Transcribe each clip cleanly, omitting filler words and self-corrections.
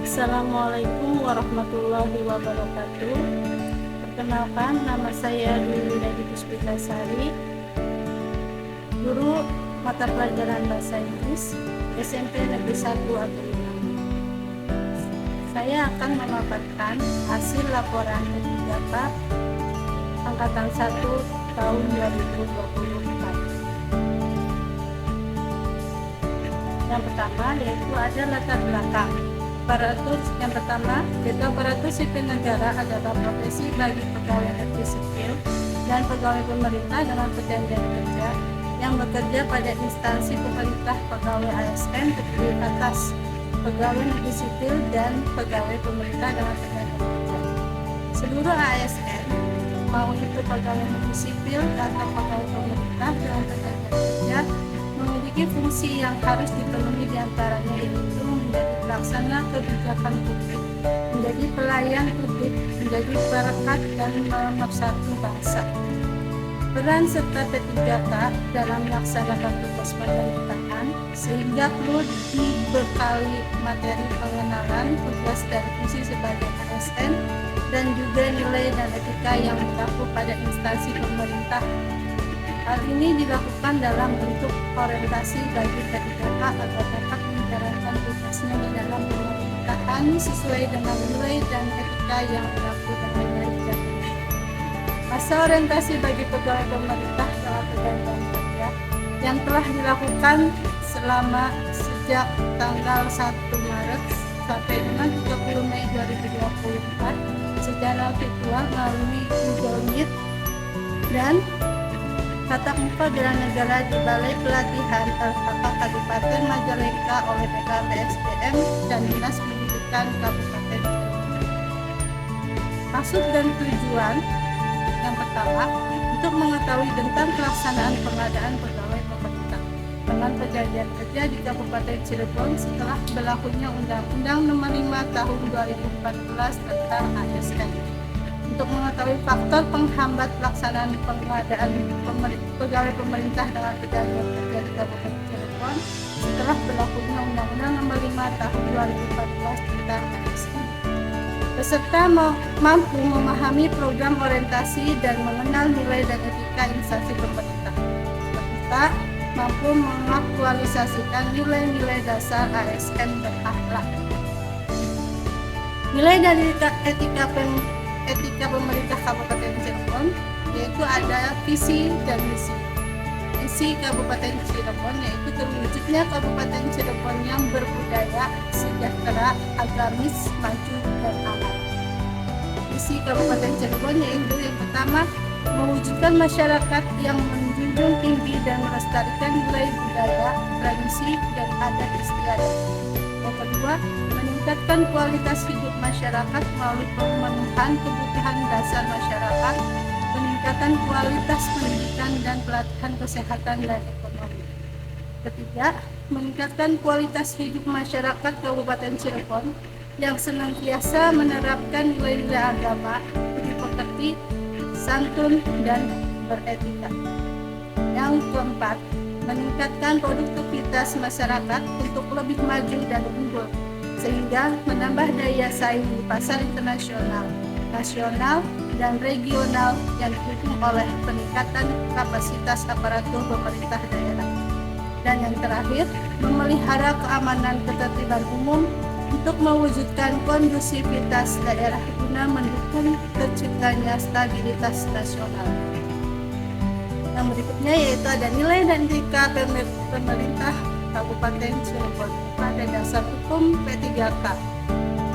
Assalamualaikum warahmatullahi wabarakatuh. Perkenalkan, nama saya Dwi Puspitasari, guru mata pelajaran Bahasa Inggris SMP Negeri 1 Agelingan. Saya akan memaparkan hasil laporan P3K Angkatan 1 tahun 2024. Yang pertama yaitu ada latar belakang. Yang pertama, yaitu aparatur sipil negara adalah profesi bagi pegawai negeri sipil dan pegawai pemerintah dengan perjanjian kerja yang bekerja pada instansi pemerintah. Pegawai ASN terdiri atas pegawai negeri sipil dan pegawai pemerintah dengan perjanjian kerja. Seluruh ASN, mau itu pegawai negeri sipil atau pegawai pemerintah dengan perjanjian kerja, memiliki fungsi yang harus dipenuhi diantaranya yaitu menjadi pelaksana kebijakan publik, menjadi pelayan publik, menjadi perekat dan pemersatu bangsa. Peran serta P3K dalam melaksanakan tugas pemerintahan sehingga perlu dibekali materi pengenalan tugas dan fungsi sebagai ASN dan juga nilai dan etika yang berlaku pada instansi pemerintah. Hal ini dilakukan dalam bentuk orientasi bagi P3K agar dapat menjalankan tugasnya di dalam pemerintahan sesuai dengan nilai dan etika yang berlaku dengan baik dan benar. Masa orientasi bagi pegawai pemerintah dalam perjanjian kerja yang telah dilakukan selama sejak tanggal 1 Maret sampai dengan 30 Mei 2024 secara virtual melalui Google Meet dan tatap muka bela negara di Balai Pelatihan LHK Kabupaten Majalengka oleh BKPSDM dan Dinas Pendidikan Kabupaten. Maksud dan tujuan yang pertama, untuk mengetahui tentang pelaksanaan pengadaan pegawai pemerintah dengan perjanjian kerja di Kabupaten Cirebon setelah berlakunya Undang-Undang Nomor 5 Tahun 2014 tentang ASN. Untuk mengetahui faktor penghambat pelaksanaan pengadaan pegawai pemerintah dengan perjanjian kerja di Kabupaten Cirebon setelah berlakunya Undang-Undang Nomor 5 Tahun 2014 tentang ASN. Peserta mampu memahami program orientasi dan mengenal nilai dan etika instansi pemerintah. Peserta mampu mengaktualisasikan nilai-nilai dasar ASN berakhlak. Nilai dan etika pemerintah Kabupaten Cirebon yaitu ada visi dan misi. Misi Kabupaten Cirebon yaitu terwujudnya Kabupaten Cirebon yang berbudaya, sejahtera, agamis, maju, dan aman. Misi Kabupaten Cirebon yaitu yang pertama, mewujudkan masyarakat yang menjunjung tinggi dan melestarikan nilai budaya, tradisi, dan adat istiadat. Yang kedua, meningkatkan kualitas hidup masyarakat melalui pemenuhan kebutuhan dasar masyarakat, peningkatan kualitas pendidikan dan pelatihan kesehatan dan ekonomi. Ketiga, meningkatkan kualitas hidup masyarakat Kabupaten Cirebon yang senantiasa menerapkan nilai-nilai agama, budi pekerti, santun, dan beretika. Yang keempat, meningkatkan produktivitas masyarakat untuk lebih maju dan unggul, sehingga menambah daya saing di pasar internasional, nasional, dan regional yang didukung oleh peningkatan kapasitas aparatur pemerintah daerah. Dan yang terakhir, memelihara keamanan ketertiban umum untuk mewujudkan kondusivitas daerah guna mendukung terciptanya stabilitas nasional. Yang berikutnya yaitu ada nilai dan etika pemerintah Kabupaten Cirebon pada dasar hukum P3K,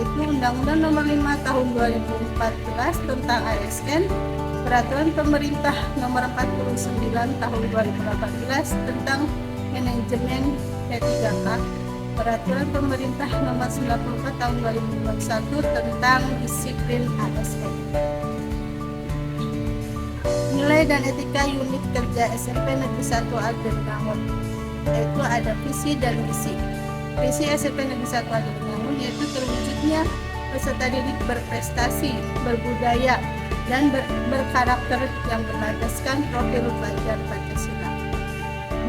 yaitu Undang-Undang Nomor 5 Tahun 2014 tentang ASN, Peraturan Pemerintah Nomor 49 Tahun 2018 tentang Manajemen P3K, Peraturan Pemerintah Nomor 94 Tahun 2021 tentang Disiplin ASN. Nilai dan etika unit kerja SMP Negeri 1 Agelingan, yaitu ada visi dan misi. Visi SMP Negeri 1 Agelingan yaitu terwujudnya peserta didik berprestasi, berbudaya, dan berkarakter yang berlandaskan profil pelajar Pancasila.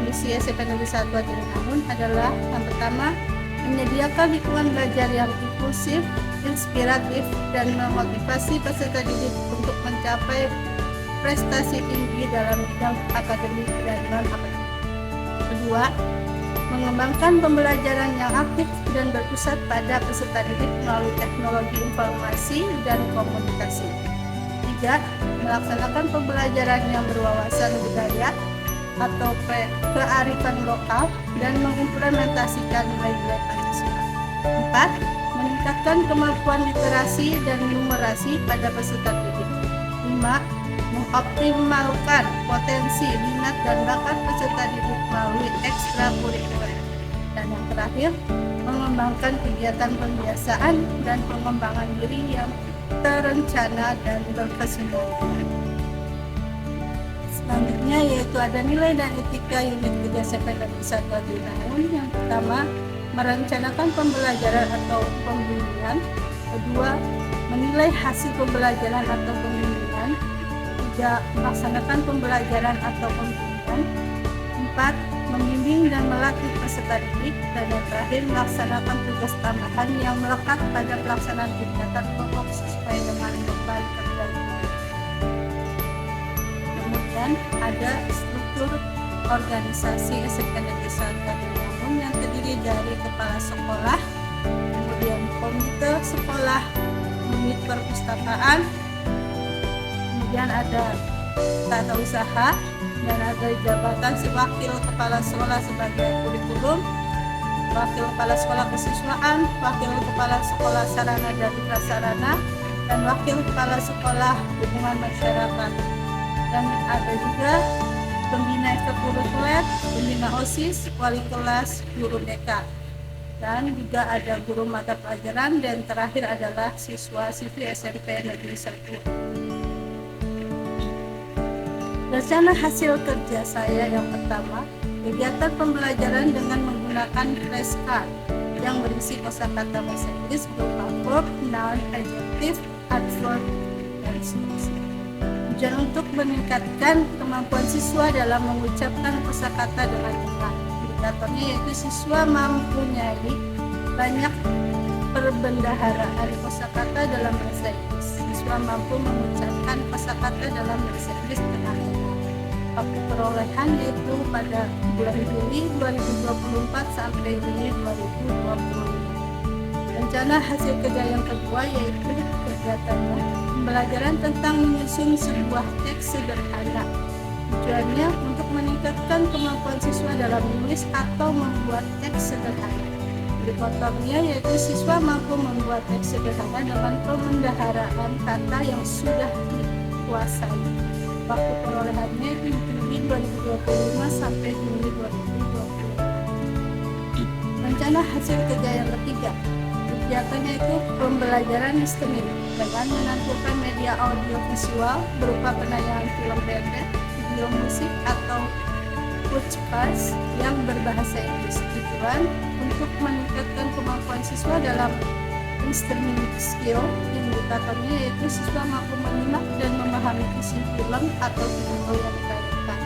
Misi SMP Negeri 1 Agelingan adalah yang pertama, menyediakan lingkungan belajar yang inklusif, inspiratif, dan memotivasi peserta didik untuk mencapai prestasi tinggi dalam bidang akademik dan non-akademik. Kedua, mengembangkan pembelajaran yang aktif dan berpusat pada peserta didik melalui teknologi informasi dan komunikasi. Tiga, melaksanakan pembelajaran yang berwawasan budaya atau kearifan lokal dan mengimplementasikan nilai-nilai Pancasila. Empat, meningkatkan kemampuan literasi dan numerasi pada peserta didik. Lima, mengoptimalkan potensi, minat, dan bakat peserta didik melalui ekstrakurikuler. Dan yang terakhir, mengembangkan kegiatan pembiasaan dan pengembangan diri yang terencana dan berkesinambungan. Selanjutnya yaitu ada nilai dan etika unit kerja Sepen Negeri 1 Adinaun. Yang pertama, merencanakan pembelajaran atau pembimbingan. Kedua, menilai hasil pembelajaran atau pembimbingan. Tiga, melaksanakan pembelajaran atau pembimbingan. Empat, membimbing dan melatih peserta didik. Dan yang terakhir, melaksanakan tugas tambahan yang melekat pada pelaksanaan kegiatan pokok sesuai dengan beban kerja. Kemudian ada struktur organisasi SMP Negeri 1 Adinaun yang terdiri dari kepala sekolah, kemudian komite sekolah, unit perpustakaan, kemudian ada tata usaha, dan ada jabatan wakil kepala sekolah sebagai kurikulum, wakil kepala sekolah kesiswaan, wakil kepala sekolah sarana dan prasarana, dan wakil kepala sekolah hubungan masyarakat. Dan ada juga pembina ekstrakurikuler, pembina OSIS, wali kelas, guru BK. Dan juga ada guru mata pelajaran, dan terakhir adalah siswa siswi SMP Negeri 1. Rencana hasil kerja saya yang pertama, kegiatan pembelajaran dengan menggunakan flashcard yang berisi kosakata bahasa Inggris berupa verb, noun, adjective, adverb, dan seterusnya. Tujuan untuk meningkatkan kemampuan siswa dalam mengucapkan kosakata dengan benar. Indikatornya yaitu siswa mempunyai banyak perbendaharaan kosakata dalam bahasa Inggris. Siswa mampu mengucapkan kosakata dalam bahasa Inggris dengan benar. Waktu perolehan yaitu pada bulan Juli 2024 sampai Juni 2025. Rencana hasil kerja yang kedua yaitu kegiatannya pembelajaran tentang menyusun sebuah teks sederhana. Tujuannya untuk meningkatkan kemampuan siswa dalam menulis atau membuat teks sederhana. Indikatornya yaitu siswa mampu membuat teks sederhana dengan pemendaharaan kata yang sudah dikuasai. Waktu perolehannya itu Juli 2025 sampai Juni 2020. Rencana hasil kerja yang ketiga, kegiatannya itu pembelajaran listening dengan menampilkan media audio visual berupa penayangan film pendek, video musik atau podcast yang berbahasa Inggris. Tujuan untuk meningkatkan kemampuan siswa dalam listening skill. Indikatornya yaitu siswa mampu menyimak dan memahami isi film atau video yang ditayangkan.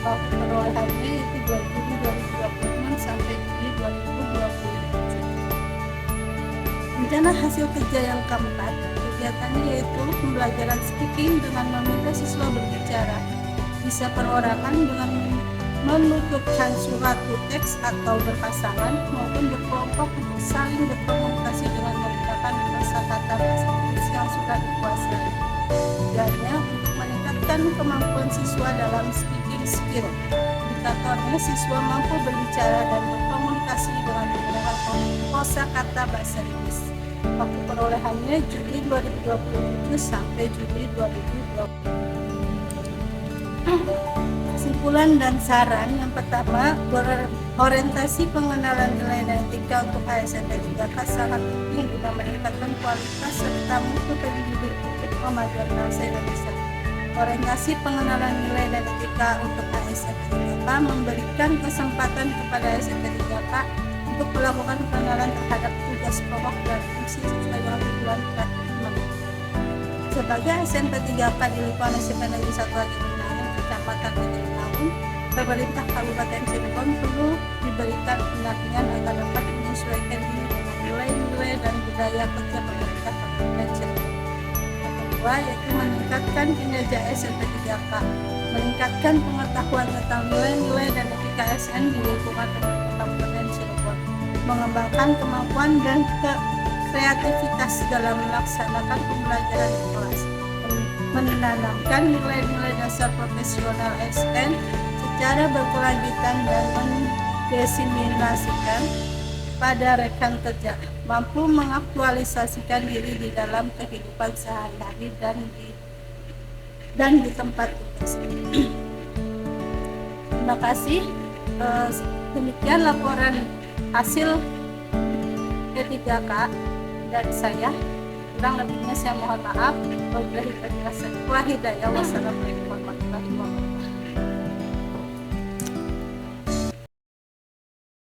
Waktu perolehannya yaitu Juli 2026 sampai Juli 2027. Rencana hasil kerja yang keempat, kegiatannya yaitu pembelajaran speaking dengan meminta siswa berbicara, bisa perorangan dengan menuturkan suatu teks atau berpasangan maupun berkelompok untuk saling berkomunikasi dengan menggunakan kosakata bahasa Inggris yang sudah dikuasai. Tujuannya untuk meningkatkan kemampuan siswa dalam speaking skill. Indikatornya siswa mampu berbicara dan berkomunikasi dengan menggunakan kosakata bahasa Inggris. Waktu perolehannya Juli 2027 sampai Juli 2020. Kesimpulan dan saran yang pertama, orientasi pengenalan nilai dan etika untuk ASN dan 3K sangat penting guna meningkatkan kualitas serta mutu pendidik untuk kemajuan bangsa Indonesia. Orientasi pengenalan nilai dan etika untuk ASN dan 3K memberikan kesempatan kepada ASN dan 3K untuk melakukan pengenalan terhadap tugas pokok dan fungsi sesuai dengan tujuan praktik. Sebagai ASN P3K di lingkungan SMP Negeri 1 Adinaun, Kecamatan Adinaun, pemerintah Kabupaten Cirebon perlu diberikan pendampingan agar dapat menyesuaikan diri dengan nilai-nilai dan budaya kerja pemerintah Kabupaten Cirebon. Yang kedua yaitu meningkatkan kinerja ASN P3K, meningkatkan pengetahuan tentang nilai-nilai dan etika ASN di lingkungan pemerintah Kabupaten Cirebon, mengembangkan kemampuan dan kreativitas dalam melaksanakan pembelajaran di kelas, menanamkan nilai-nilai dasar profesional ASN secara berkelanjutan dan mendiseminasikan pada rekan kerja, mampu mengaktualisasikan diri di dalam kehidupan sehari-hari dan di tempat tugas. Terima kasih. Demikian laporan hasil P3K dari saya. Kurang lebihnya saya mohon maaf. Wabillahi taufiq wal hidayah. Wassalamualaikum.